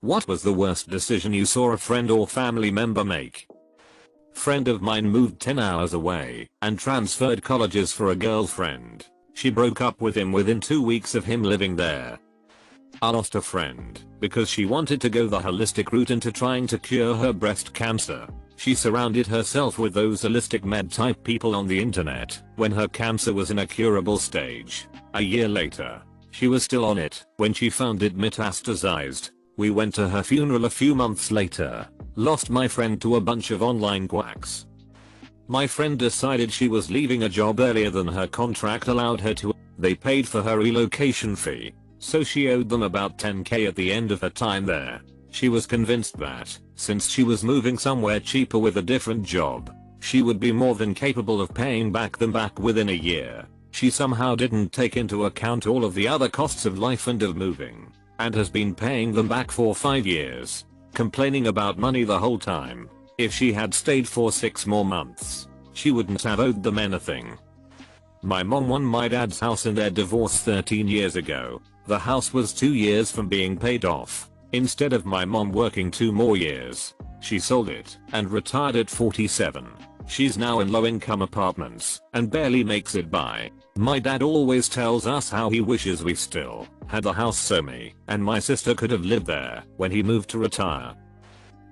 What was the worst decision you saw a friend or family member make? Friend of mine moved 10 hours away and transferred colleges for a girlfriend. She broke up with him within 2 weeks of him living there. I lost a friend because she wanted to go the holistic route into trying to cure her breast cancer. She surrounded herself with those holistic med type people on the internet when her cancer was in a curable stage. A year later, she was still on it when she found it metastasized. We went to her funeral a few months later. Lost my friend to a bunch of online quacks. My friend decided she was leaving a job earlier than her contract allowed her to. They paid for her relocation fee, so she owed them about 10k at the end of her time there. She was convinced that, since she was moving somewhere cheaper with a different job, she would be more than capable of paying them back within a year. She somehow didn't take into account all of the other costs of life and of moving, and has been paying them back for 5 years, complaining about money the whole time. If she had stayed for 6 more months, she wouldn't have owed them anything. My mom won my dad's house in their divorce 13 years ago. The house was 2 years from being paid off. Instead of my mom working 2 more years, she sold it and retired at 47. She's now in low-income apartments and barely makes it by. My dad always tells us how he wishes we still had the house so me and my sister could have lived there when he moved to retire.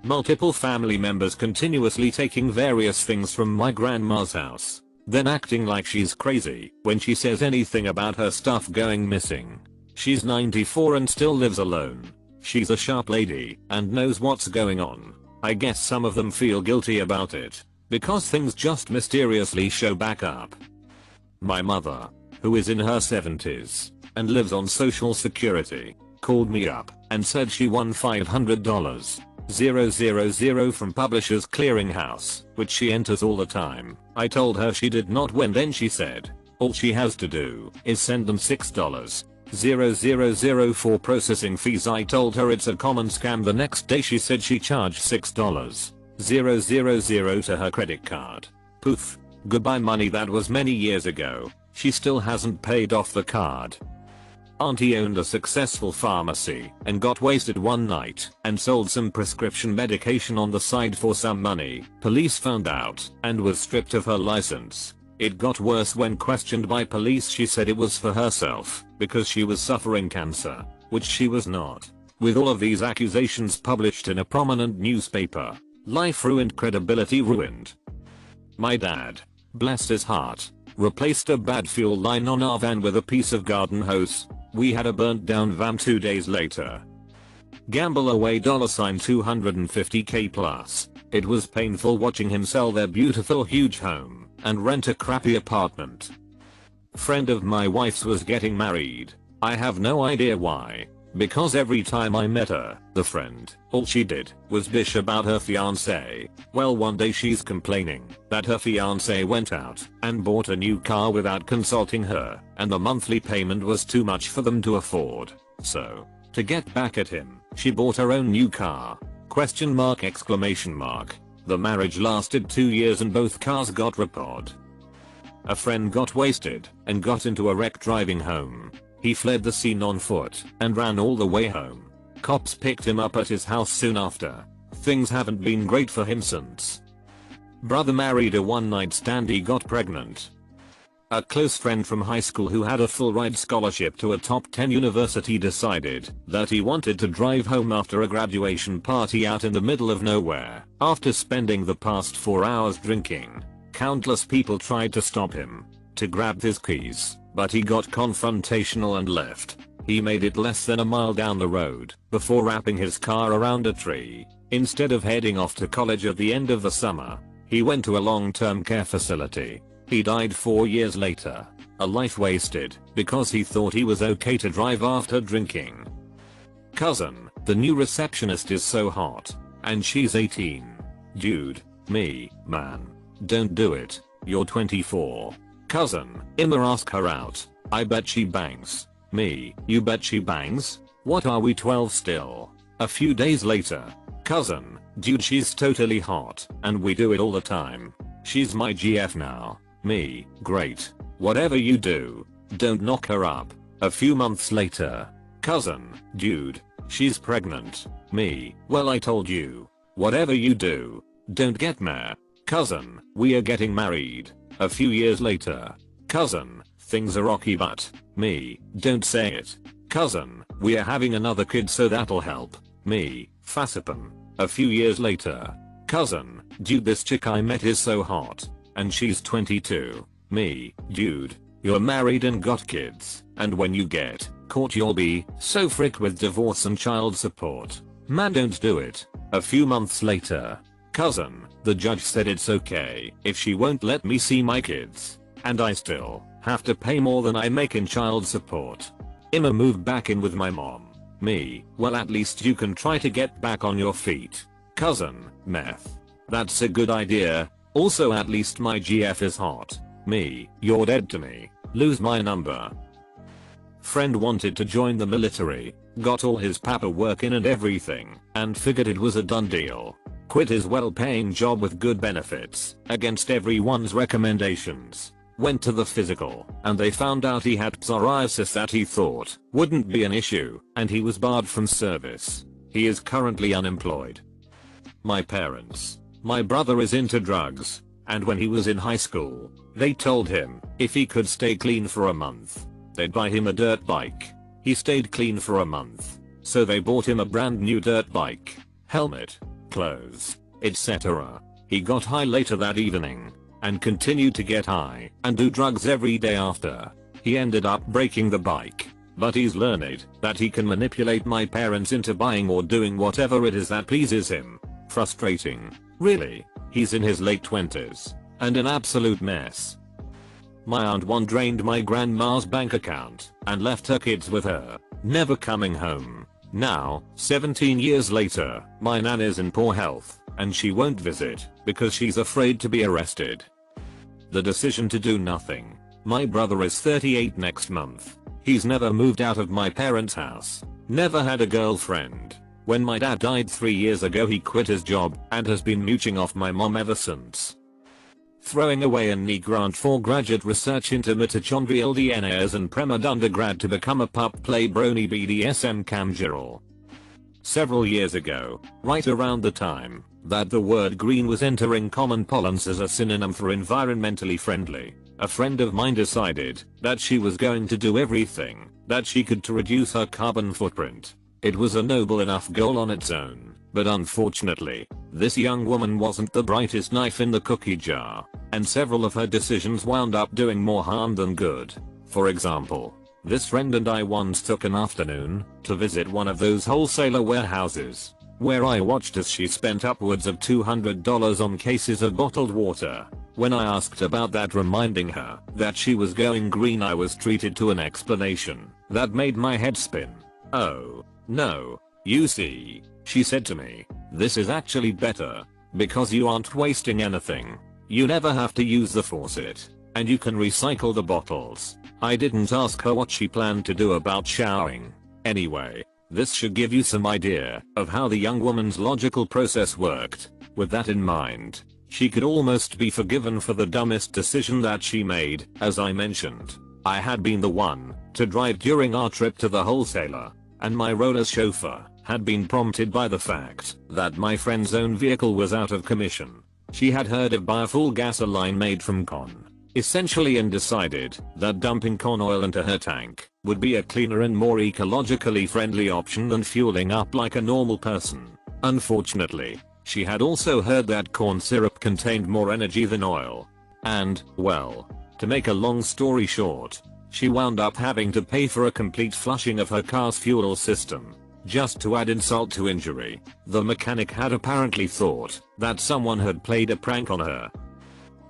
Multiple family members continuously taking various things from my grandma's house, then acting like she's crazy when she says anything about her stuff going missing. She's 94 and still lives alone. She's a sharp lady and knows what's going on. I guess some of them feel guilty about it because things just mysteriously show back up. My mother, who is in her 70s and lives on social security, called me up and said she won $500,000 from Publishers Clearinghouse, which she enters all the time. I told her she did not win. Then she said all she has to do is send them $6,000 for processing fees. I told her it's a common scam. The next day she said she charged $6,000 to her credit card. Poof. Goodbye money. That was many years ago. She still hasn't paid off the card. Auntie owned a successful pharmacy and got wasted one night and sold some prescription medication on the side for some money. Police found out and was stripped of her license. It got worse when questioned by police. She said it was for herself because she was suffering cancer, which she was not. With all of these accusations published in a prominent newspaper, life ruined, credibility ruined. My dad, bless his heart, replaced a bad fuel line on our van with a piece of garden hose. We had a burnt down van 2 days later. Gamble away $250k plus. It was painful watching him sell their beautiful huge home and rent a crappy apartment. Friend of my wife's was getting married. I have no idea why, because every time I met her, the friend, all she did was bish about her fiance. Well, one day she's complaining that her fiance went out and bought a new car without consulting her, and the monthly payment was too much for them to afford. So, to get back at him, she bought her own new car. ? The marriage lasted 2 years and both cars got repaired. A friend got wasted and got into a wreck driving home. He fled the scene on foot and ran all the way home. Cops picked him up at his house soon after. Things haven't been great for him since. Brother married a one-night stand. He got pregnant. A close friend from high school who had a full-ride scholarship to a top 10 university decided that he wanted to drive home after a graduation party out in the middle of nowhere. After spending the past 4 hours drinking, countless people tried to stop him to grab his keys, but he got confrontational and left. He made it less than a mile down the road before wrapping his car around a tree. Instead of heading off to college at the end of the summer, he went to a long-term care facility. He died 4 years later. A life wasted because he thought he was okay to drive after drinking. Cousin, the new receptionist is so hot. And she's 18. Dude, me, man. Don't do it. You're 24. Cousin, Emma, ask her out. I bet she bangs. Me, you bet she bangs? What, are we 12 still? A few days later. Cousin, dude, she's totally hot and we do it all the time. She's my GF now. Me, great. Whatever you do, don't knock her up. A few months later. Cousin, dude, She's pregnant. Me, well I told you. Whatever you do, don't get mad. Cousin, we are getting married. A few years later. Cousin, things are rocky but. Me, don't say it. Cousin, we are having another kid so that'll help. Me, Fassipan. A few years later. Cousin, dude this chick I met is so hot. And she's 22. Me, dude, you're married and got kids. And when you get caught you'll be so fricked with divorce and child support. Man don't do it. A few months later. Cousin, the judge said it's okay if she won't let me see my kids. And I still have to pay more than I make in child support. I'ma move back in with my mom. Me, well at least you can try to get back on your feet. Cousin, meth. That's a good idea. Also at least my GF is hot. Me, you're dead to me. Lose my number. Friend wanted to join the military, got all his paperwork in and everything, and figured it was a done deal. Quit his well-paying job with good benefits, against everyone's recommendations. Went to the physical, and they found out he had psoriasis that he thought wouldn't be an issue, and he was barred from service. He is currently unemployed. My parents. My brother is into drugs, and when he was in high school, they told him if he could stay clean for a month, they'd buy him a dirt bike. He stayed clean for a month, so they bought him a brand new dirt bike, helmet, clothes, etc. He got high later that evening, and continued to get high and do drugs every day after. He ended up breaking the bike, but he's learned that he can manipulate my parents into buying or doing whatever it is that pleases him. Frustrating. Really, he's in his late 20s, and an absolute mess. My aunt one drained my grandma's bank account and left her kids with her, never coming home. Now, 17 years later, my nan is in poor health, and she won't visit because she's afraid to be arrested. The decision to do nothing. My brother is 38 next month. He's never moved out of my parents' house, never had a girlfriend. When my dad died 3 years ago he quit his job and has been mooching off my mom ever since. Throwing away a knee grant for graduate research into mitochondrial DNAs and pre-med undergrad to become a pup play brony BDSM camgirl. Several years ago, right around the time that the word green was entering common parlance as a synonym for environmentally friendly, a friend of mine decided that she was going to do everything that she could to reduce her carbon footprint. It was a noble enough goal on its own, but unfortunately, this young woman wasn't the brightest knife in the cookie jar, and several of her decisions wound up doing more harm than good. For example, this friend and I once took an afternoon to visit one of those wholesaler warehouses, where I watched as she spent upwards of $200 on cases of bottled water. When I asked about that, reminding her that she was going green, I was treated to an explanation that made my head spin. "Oh, no, you see," she said to me, "this is actually better, because you aren't wasting anything. You never have to use the faucet, and you can recycle the bottles." I didn't ask her what she planned to do about showering. Anyway, this should give you some idea of how the young woman's logical process worked. With that in mind, she could almost be forgiven for the dumbest decision that she made. As I mentioned, I had been the one to drive during our trip to the wholesaler, and my role as chauffeur had been prompted by the fact that my friend's own vehicle was out of commission. She had heard of biofuel gasoline made from corn, essentially, and decided that dumping corn oil into her tank would be a cleaner and more ecologically friendly option than fueling up like a normal person. Unfortunately, she had also heard that corn syrup contained more energy than oil. And, well, to make a long story short, she wound up having to pay for a complete flushing of her car's fuel system. Just to add insult to injury, the mechanic had apparently thought that someone had played a prank on her.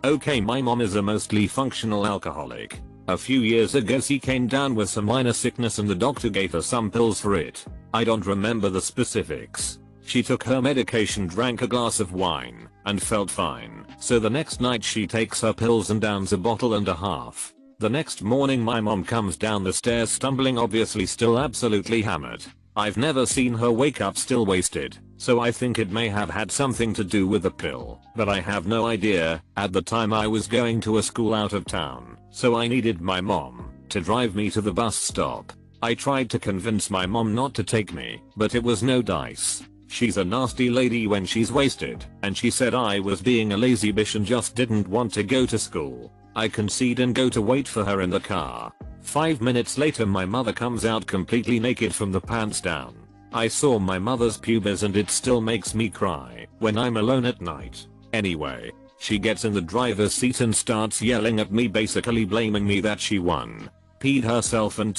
Okay, my mom is a mostly functional alcoholic. A few years ago she came down with some minor sickness and the doctor gave her some pills for it. I don't remember the specifics. She took her medication, drank a glass of wine, and felt fine. So the next night she takes her pills and downs a bottle and a half. The next morning my mom comes down the stairs stumbling, obviously still absolutely hammered. I've never seen her wake up still wasted, so I think it may have had something to do with the pill, but I have no idea. At the time I was going to a school out of town, so I needed my mom to drive me to the bus stop. I tried to convince my mom not to take me, but it was no dice. She's a nasty lady when she's wasted, and she said I was being a lazy bitch and just didn't want to go to school. I concede and go to wait for her in the car. 5 minutes later my mother comes out completely naked from the pants down. I saw my mother's pubes and it still makes me cry when I'm alone at night. Anyway, she gets in the driver's seat and starts yelling at me, basically blaming me that she peed herself and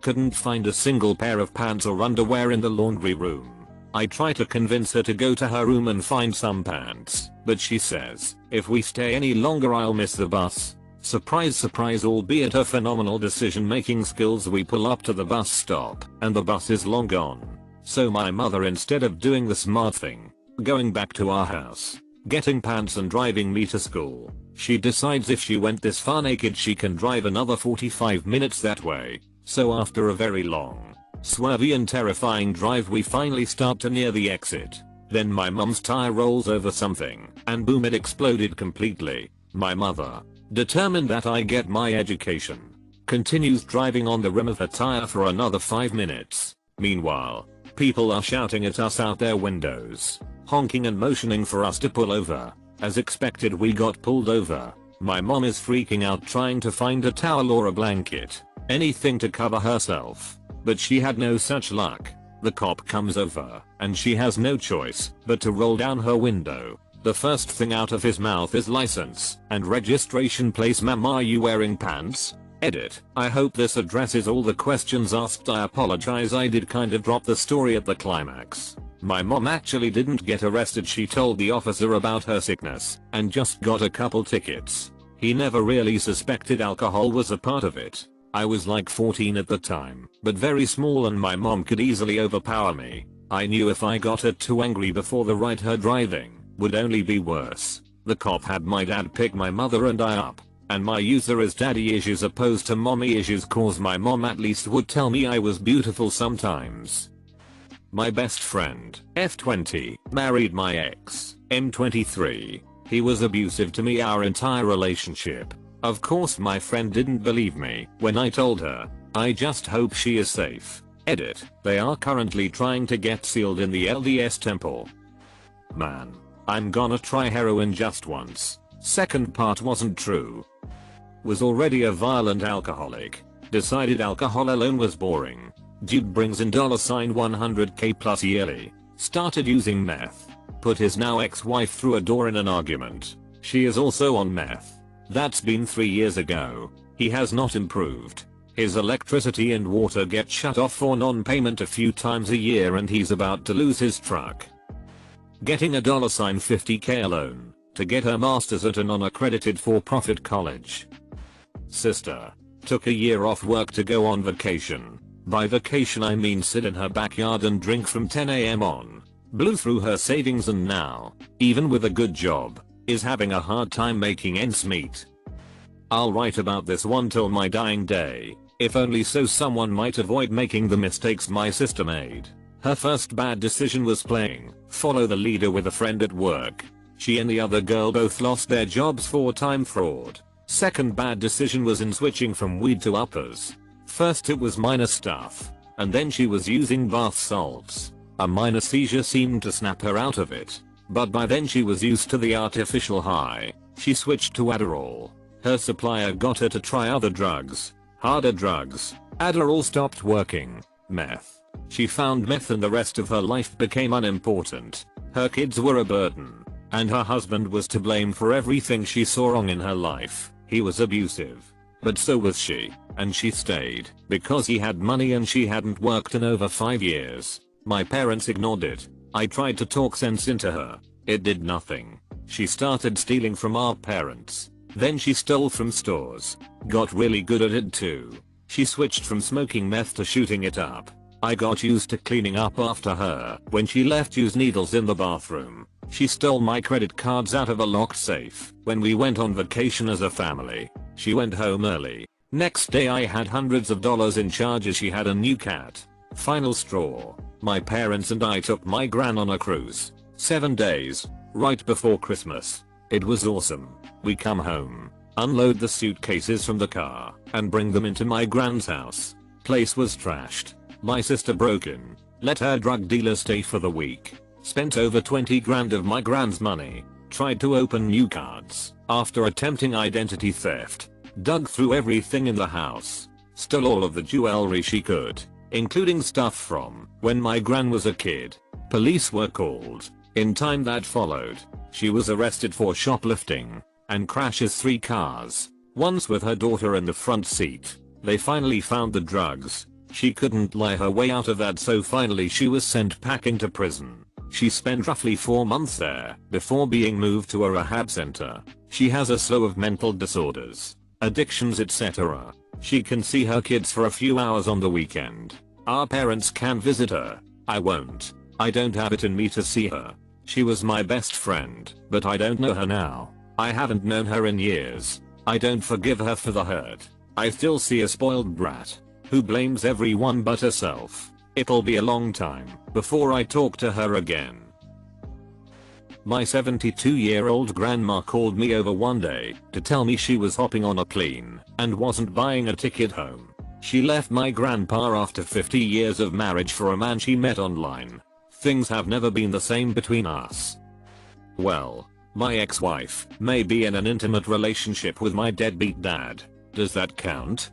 couldn't find a single pair of pants or underwear in the laundry room. I try to convince her to go to her room and find some pants, but she says, if we stay any longer I'll miss the bus. Surprise surprise, albeit her phenomenal decision making skills, we pull up to the bus stop and the bus is long gone. So my mother, instead of doing the smart thing, going back to our house, getting pants and driving me to school, she decides if she went this far naked she can drive another 45 minutes that way. So after a very long, swervy and terrifying drive we finally stop to near the exit. Then my mom's tire rolls over something and boom, it exploded completely. My mother, determined that I get my education, continues driving on the rim of her tire for another 5 minutes. Meanwhile, people are shouting at us out their windows, honking and motioning for us to pull over. As expected we got pulled over. My mom is freaking out trying to find a towel or a blanket, anything to cover herself, but she had no such luck. The cop comes over and she has no choice but to roll down her window. The first thing out of his mouth is license and registration plates. Ma'am, are you wearing pants? Edit. I hope this addresses all the questions asked. I apologize, I did kind of drop the story at the climax. My mom actually didn't get arrested, she told the officer about her sickness and just got a couple tickets. He never really suspected alcohol was a part of it. I was like 14 at the time, but very small and my mom could easily overpower me. I knew if I got her too angry before the ride, her driving would only be worse. The cop had my dad pick my mother and I up, and my user is daddy issues opposed to mommy issues, cause my mom at least would tell me I was beautiful sometimes. My best friend, F20, married my ex, M23. He was abusive to me our entire relationship. Of course my friend didn't believe me when I told her. I just hope she is safe. Edit. They are currently trying to get sealed in the LDS temple. Man, I'm gonna try heroin just once. Second part wasn't true. Was already a violent alcoholic. Decided alcohol alone was boring. Dude brings in $100k plus yearly. Started using meth. Put his now ex-wife through a door in an argument. She is also on meth. That's been 3 years ago. He has not improved. His electricity and water get shut off for non-payment a few times a year and he's about to lose his truck. Getting a $50k loan to get her master's at a non-accredited for-profit college. Sister took a year off work to go on vacation. By vacation I mean sit in her backyard and drink from 10 AM on. Blew through her savings and now, even with a good job, is having a hard time making ends meet. I'll write about this one till my dying day, if only so someone might avoid making the mistakes my sister made. Her first bad decision was playing follow the leader with a friend at work. She and the other girl both lost their jobs for time fraud. Second bad decision was in switching from weed to uppers. First it was minor stuff, and then she was using bath salts. A minor seizure seemed to snap her out of it, but by then she was used to the artificial high. She switched to Adderall. Her supplier got her to try other drugs. Harder drugs. Adderall stopped working. Meth. She found meth and the rest of her life became unimportant. Her kids were a burden, and her husband was to blame for everything she saw wrong in her life. He was abusive, but so was she, and she stayed because he had money and she hadn't worked in over 5 years. My parents ignored it. I tried to talk sense into her. It did nothing. She started stealing from our parents. Then she stole from stores. Got really good at it too. She switched from smoking meth to shooting it up. I got used to cleaning up after her. When she left used needles in the bathroom. She stole my credit cards out of a locked safe. When we went on vacation as a family, she went home early. Next day I had hundreds of dollars in charges. She had a new cat. Final straw. My parents and I took my gran on a cruise. 7 days. Right before Christmas. It was awesome. We come home, unload the suitcases from the car, and bring them into my gran's house. Place was trashed. My sister broke in. Let her drug dealer stay for the week. Spent over 20 grand of my grand's money. Tried to open new cards after attempting identity theft. Dug through everything in the house. Stole all of the jewelry she could, including stuff from when my gran was a kid. Police were called. In time that followed, she was arrested for shoplifting and crashes 3 cars, once with her daughter in the front seat. They finally found the drugs. She couldn't lie her way out of that, so finally she was sent packing to prison. She spent roughly 4 months there before being moved to a rehab center. She has a slew of mental disorders, addictions, etc. She can see her kids for a few hours on the weekend. Our parents can visit her. I won't. I don't have it in me to see her. She was my best friend, but I don't know her now. I haven't known her in years. I don't forgive her for the hurt. I still see a spoiled brat who blames everyone but herself. It'll be a long time before I talk to her again. My 72-year-old grandma called me over one day to tell me she was hopping on a plane and wasn't buying a ticket home. She left my grandpa after 50 years of marriage for a man she met online. Things have never been the same between us. Well, my ex-wife may be in an intimate relationship with my deadbeat dad. Does that count?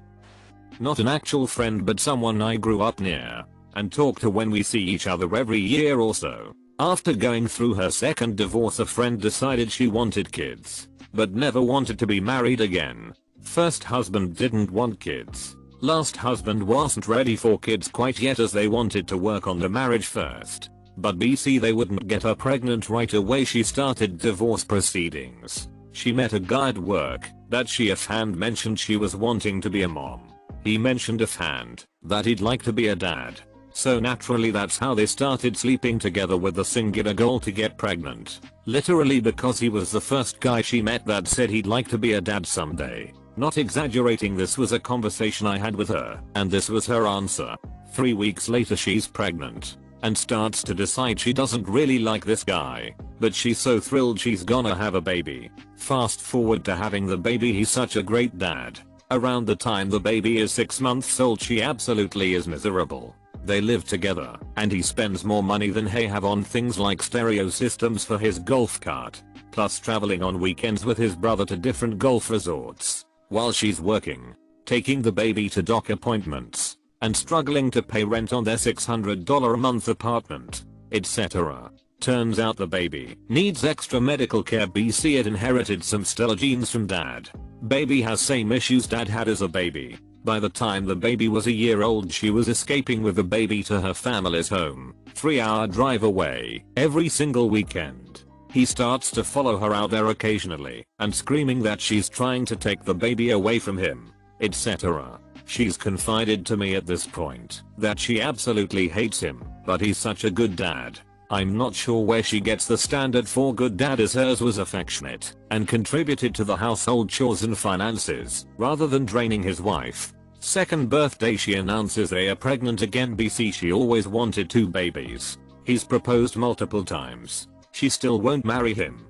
Not an actual friend, but someone I grew up near and talk to when we see each other every year or so. After going through her second divorce, a friend decided she wanted kids, but never wanted to be married again. First husband didn't want kids. Last husband wasn't ready for kids quite yet, as they wanted to work on the marriage first. But BC, they wouldn't get her pregnant right away. She started divorce proceedings. She met a guy at work that she offhand mentioned she was wanting to be a mom. He mentioned offhand that he'd like to be a dad. So naturally that's how they started sleeping together, with the singular goal to get pregnant. Literally, because he was the first guy she met that said he'd like to be a dad someday. Not exaggerating, this was a conversation I had with her, and this was her answer. 3 weeks later she's pregnant and starts to decide she doesn't really like this guy, but she's so thrilled she's gonna have a baby. Fast forward to having the baby. He's such a great dad. Around the time the baby is 6 months old, she absolutely is miserable. They live together, and he spends more money than they have on things like stereo systems for his golf cart, plus traveling on weekends with his brother to different golf resorts, while she's working, taking the baby to doc appointments, and struggling to pay rent on their $600 a month apartment, etc. Turns out the baby needs extra medical care. BC, it inherited some stellar genes from dad. Baby has same issues dad had as a baby. By the time the baby was a year old, she was escaping with the baby to her family's home, 3-hour drive away, every single weekend. He starts to follow her out there occasionally and screaming that she's trying to take the baby away from him, etc. She's confided to me at this point that she absolutely hates him, but he's such a good dad. I'm not sure where she gets the standard for good dad, as hers was affectionate and contributed to the household chores and finances rather than draining his wife. Second birthday she announces they are pregnant again. BC, she always wanted 2 babies. He's proposed multiple times. She still won't marry him.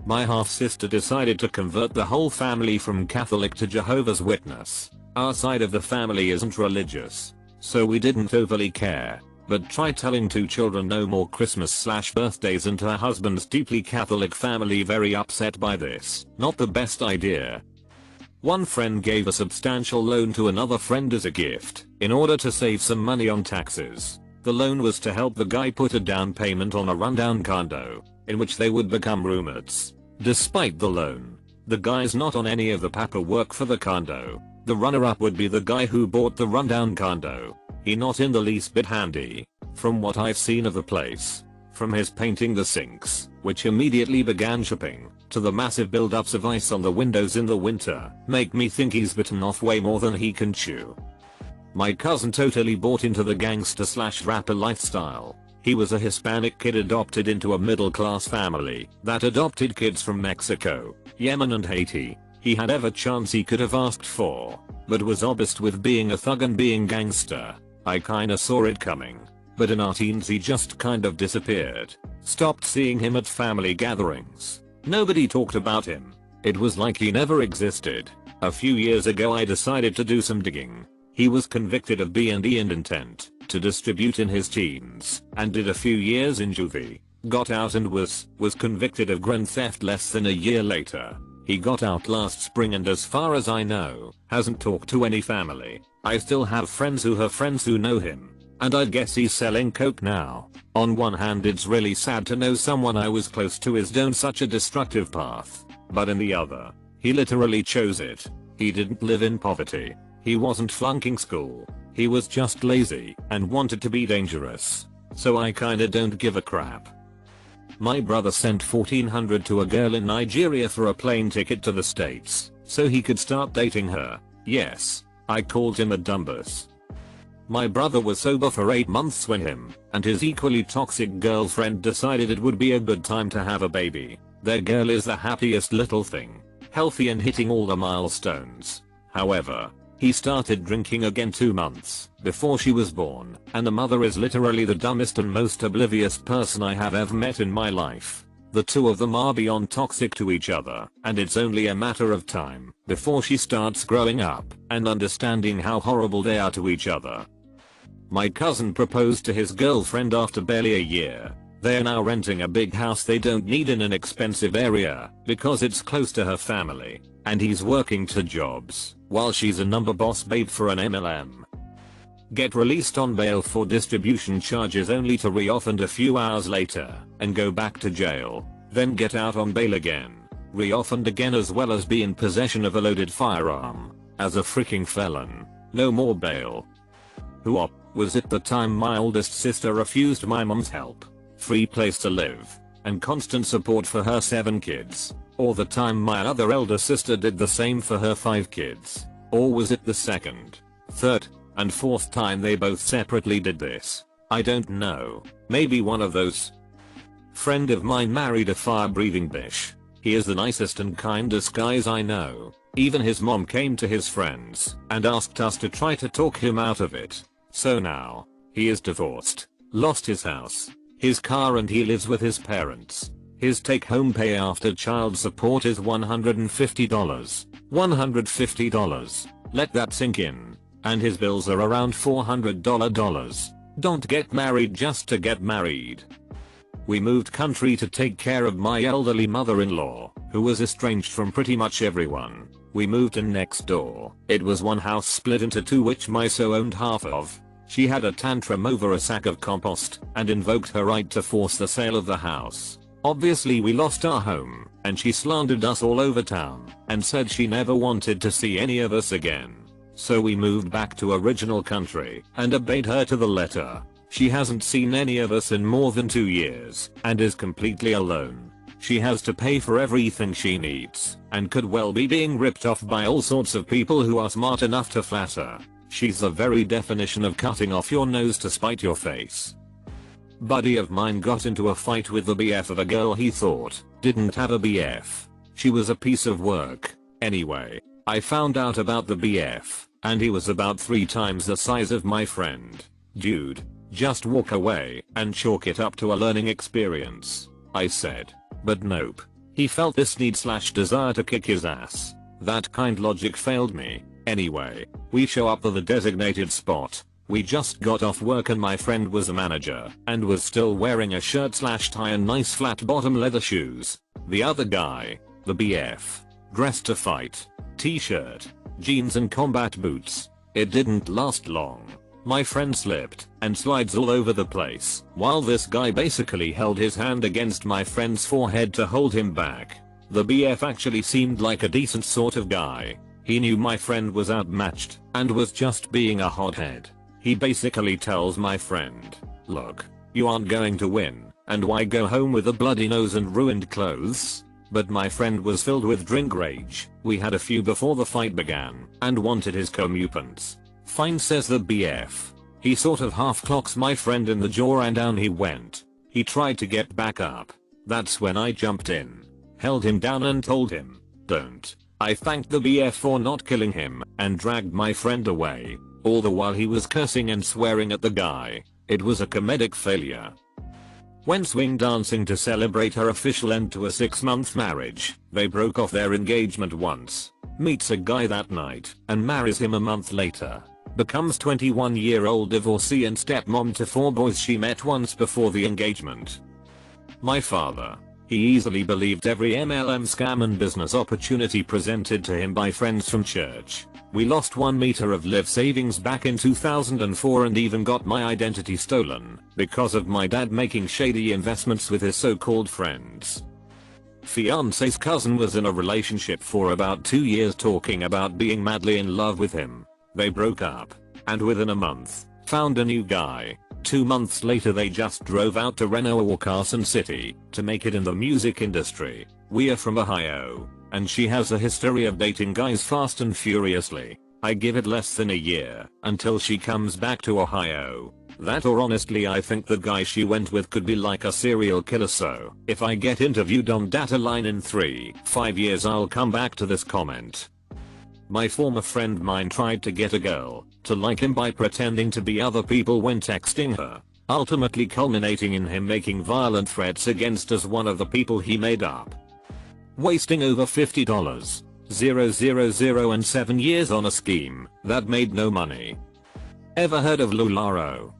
My half sister decided to convert the whole family from Catholic to Jehovah's Witness. Our side of the family isn't religious, so we didn't overly care. But try telling 2 children no more Christmas/birthdays, and her husband's deeply Catholic family very upset by this. Not the best idea. One friend gave a substantial loan to another friend as a gift in order to save some money on taxes. The loan was to help the guy put a down payment on a rundown condo in which they would become roommates. Despite the loan, the guy's not on any of the paperwork for the condo. The runner-up would be the guy who bought the rundown condo. He not in the least bit handy, from what I've seen of the place. From his painting the sinks, which immediately began chipping, to the massive buildups of ice on the windows in the winter, make me think he's bitten off way more than he can chew. My cousin totally bought into the gangster/rapper lifestyle. He was a Hispanic kid adopted into a middle-class family that adopted kids from Mexico, Yemen and Haiti. He had every chance he could have asked for, but was obsessed with being a thug and being gangster. I kinda saw it coming, but in our teens he just kind of disappeared. Stopped seeing him at family gatherings. Nobody talked about him. It was like he never existed. A few years ago I decided to do some digging. He was convicted of B&E and intent to distribute in his teens and did a few years in juvie. Got out and was convicted of grand theft less than a year later. He got out last spring and as far as I know, hasn't talked to any family. I still have friends who have friends who know him. And I guess he's selling coke now. On one hand it's really sad to know someone I was close to is down such a destructive path. But in the other, he literally chose it. He didn't live in poverty. He wasn't flunking school. He was just lazy and wanted to be dangerous. So I kinda don't give a crap. My brother sent $1,400 to a girl in Nigeria for a plane ticket to the States so he could start dating her. Yes, I called him a dumbass. My brother was sober for 8 months when him and his equally toxic girlfriend decided it would be a good time to have a baby. Their girl is the happiest little thing, healthy and hitting all the milestones. However, he started drinking again 2 months before she was born, and the mother is literally the dumbest and most oblivious person I have ever met in my life. The two of them are beyond toxic to each other, and it's only a matter of time before she starts growing up and understanding how horrible they are to each other. My cousin proposed to his girlfriend after barely a year. They are now renting a big house they don't need in an expensive area because it's close to her family, and he's working 2 jobs while she's a number boss babe for an MLM. Get released on bail for distribution charges only to re-offend a few hours later and go back to jail, then get out on bail again, re-offend again as well as be in possession of a loaded firearm as a freaking felon. No more bail. Who was it the time my oldest sister refused my mom's help, free place to live, and constant support for her 7 kids? Or the time my other elder sister did the same for her 5 kids? Or was it the second, third, and 4th time they both separately did this? I don't know. Maybe one of those. Friend of mine married a fire-breathing bitch. He is the nicest and kindest guys I know. Even his mom came to his friends and asked us to try to talk him out of it. So now, he is divorced, lost his house, his car, and he lives with his parents. His take-home pay after child support is $150. $150. Let that sink in. And his bills are around $400. Don't get married just to get married. We moved country to take care of my elderly mother-in-law, who was estranged from pretty much everyone. We moved in next door. It was one house split into 2 which my so owned half of. She had a tantrum over a sack of compost and invoked her right to force the sale of the house. Obviously we lost our home, and she slandered us all over town and said she never wanted to see any of us again. So we moved back to original country and obeyed her to the letter. She hasn't seen any of us in more than 2 years and is completely alone. She has to pay for everything she needs and could well be being ripped off by all sorts of people who are smart enough to flatter. She's the very definition of cutting off your nose to spite your face. Buddy of mine got into a fight with the BF of a girl he thought didn't have a BF. She was a piece of work. Anyway, I found out about the BF, and he was about 3 times the size of my friend. Dude, just walk away and chalk it up to a learning experience, I said. But nope. He felt this need/desire to kick his ass. That kind logic failed me. Anyway, we show up at the designated spot. We just got off work and my friend was a manager and was still wearing a shirt/tie and nice flat bottom leather shoes. The other guy, the BF, dressed to fight, t-shirt, jeans and combat boots. It didn't last long. My friend slipped and slides all over the place while this guy basically held his hand against my friend's forehead to hold him back. The BF actually seemed like a decent sort of guy. He knew my friend was outmatched and was just being a hothead. He basically tells my friend, look, you aren't going to win, and why go home with a bloody nose and ruined clothes? But my friend was filled with drink rage. We had a few before the fight began and wanted his comeuppance. Fine, says the BF. He sort of half clocks my friend in the jaw and down he went. He tried to get back up. That's when I jumped in, held him down and told him, don't. I thanked the BF for not killing him and dragged my friend away. All the while he was cursing and swearing at the guy. It was a comedic failure. Went swing dancing to celebrate her official end to a 6-month marriage. They broke off their engagement once. Meets a guy that night and marries him a month later. Becomes 21-year-old divorcee and stepmom to 4 boys she met once before the engagement. My father. He easily believed every MLM scam and business opportunity presented to him by friends from church. We lost 1 meter of life savings back in 2004 and even got my identity stolen because of my dad making shady investments with his so-called friends. Fiance's cousin was in a relationship for about 2 years talking about being madly in love with him. They broke up, and within a month, found a new guy. 2 months later they just drove out to Reno or Carson City to make it in the music industry. We are from Ohio, and she has a history of dating guys fast and furiously. I give it less than a year until she comes back to Ohio. That or honestly I think the guy she went with could be like a serial killer, so if I get interviewed on Dataline in 3-5 years I'll come back to this comment. My former friend mine tried to get a girl to like him by pretending to be other people when texting her, ultimately culminating in him making violent threats against us, one of the people he made up. Wasting over $50, 000 and 7 years on a scheme that made no money. Ever heard of Lularo?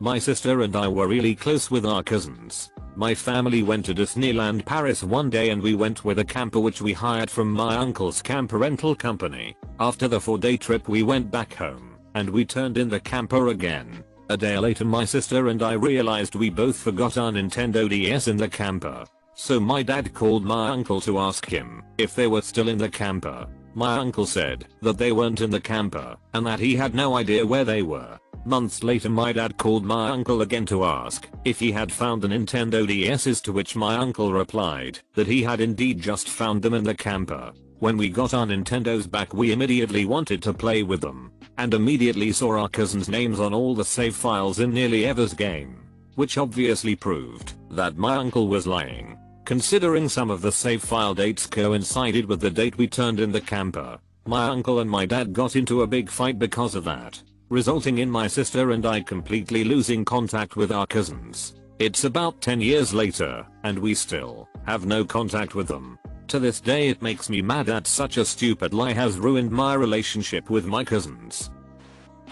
My sister and I were really close with our cousins. My family went to Disneyland Paris one day and we went with a camper which we hired from my uncle's camper rental company. After the 4-day trip we went back home and we turned in the camper again. A day later my sister and I realized we both forgot our Nintendo DS in the camper. So my dad called my uncle to ask him if they were still in the camper. My uncle said that they weren't in the camper and that he had no idea where they were. Months later my dad called my uncle again to ask if he had found the Nintendo DS's, to which my uncle replied that he had indeed just found them in the camper. When we got our Nintendos back we immediately wanted to play with them and immediately saw our cousins' names on all the save files in nearly ever's game, which obviously proved that my uncle was lying, considering some of the save file dates coincided with the date we turned in the camper. My uncle and my dad got into a big fight because of that, resulting in my sister and I completely losing contact with our cousins. It's about 10 years later, and we still have no contact with them. To this day it makes me mad that such a stupid lie has ruined my relationship with my cousins.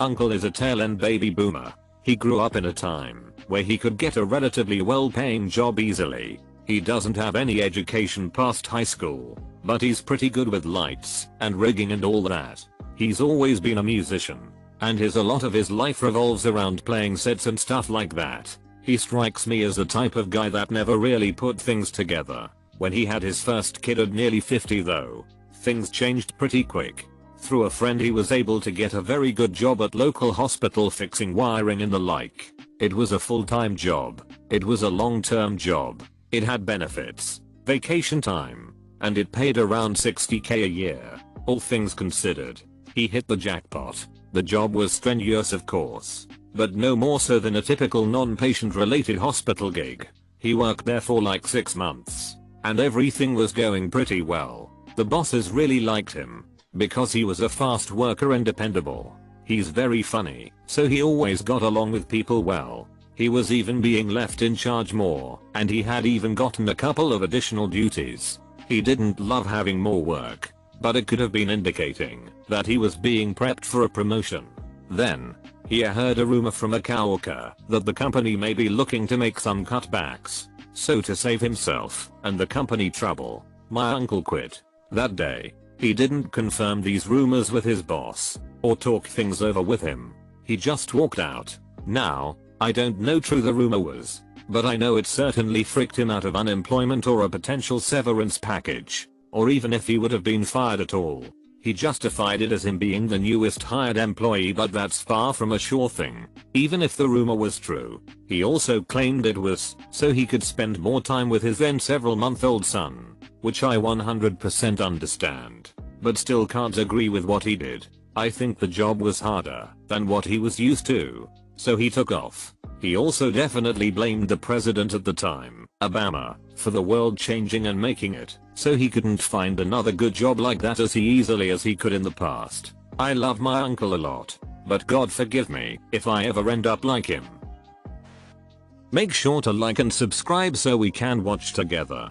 Uncle is a tail-end baby boomer. He grew up in a time where he could get a relatively well-paying job easily. He doesn't have any education past high school, but he's pretty good with lights and rigging and all that. He's always been a musician, and a lot of his life revolves around playing sets and stuff like that. He strikes me as the type of guy that never really put things together. When he had his first kid at nearly 50 though, things changed pretty quick. Through a friend he was able to get a very good job at local hospital fixing wiring and the like. It was a full-time job. It was a long-term job. It had benefits, vacation time, and it paid around $60K a year. All things considered, he hit the jackpot. The job was strenuous of course, but no more so than a typical non-patient related hospital gig. He worked there for like 6 months, and everything was going pretty well. The bosses really liked him, because he was a fast worker and dependable. He's very funny, so he always got along with people well. He was even being left in charge more, and he had even gotten a couple of additional duties. He didn't love having more work, but it could have been indicating that he was being prepped for a promotion. Then, he heard a rumor from a coworker that the company may be looking to make some cutbacks. So to save himself and the company trouble, my uncle quit. That day, he didn't confirm these rumors with his boss or talk things over with him. He just walked out. Now, I don't know true the rumor was, but I know it certainly freaked him out of unemployment or a potential severance package, or even if he would have been fired at all. He justified it as him being the newest hired employee, but that's far from a sure thing. Even if the rumor was true, he also claimed it was so he could spend more time with his then several-month-old son, which I 100% understand, but still can't agree with what he did. I think the job was harder than what he was used to, so he took off. He also definitely blamed the president at the time, Obama, for the world changing and making it so he couldn't find another good job like that as easily as he could in the past. I love my uncle a lot, but God forgive me if I ever end up like him. Make sure to like and subscribe so we can watch together.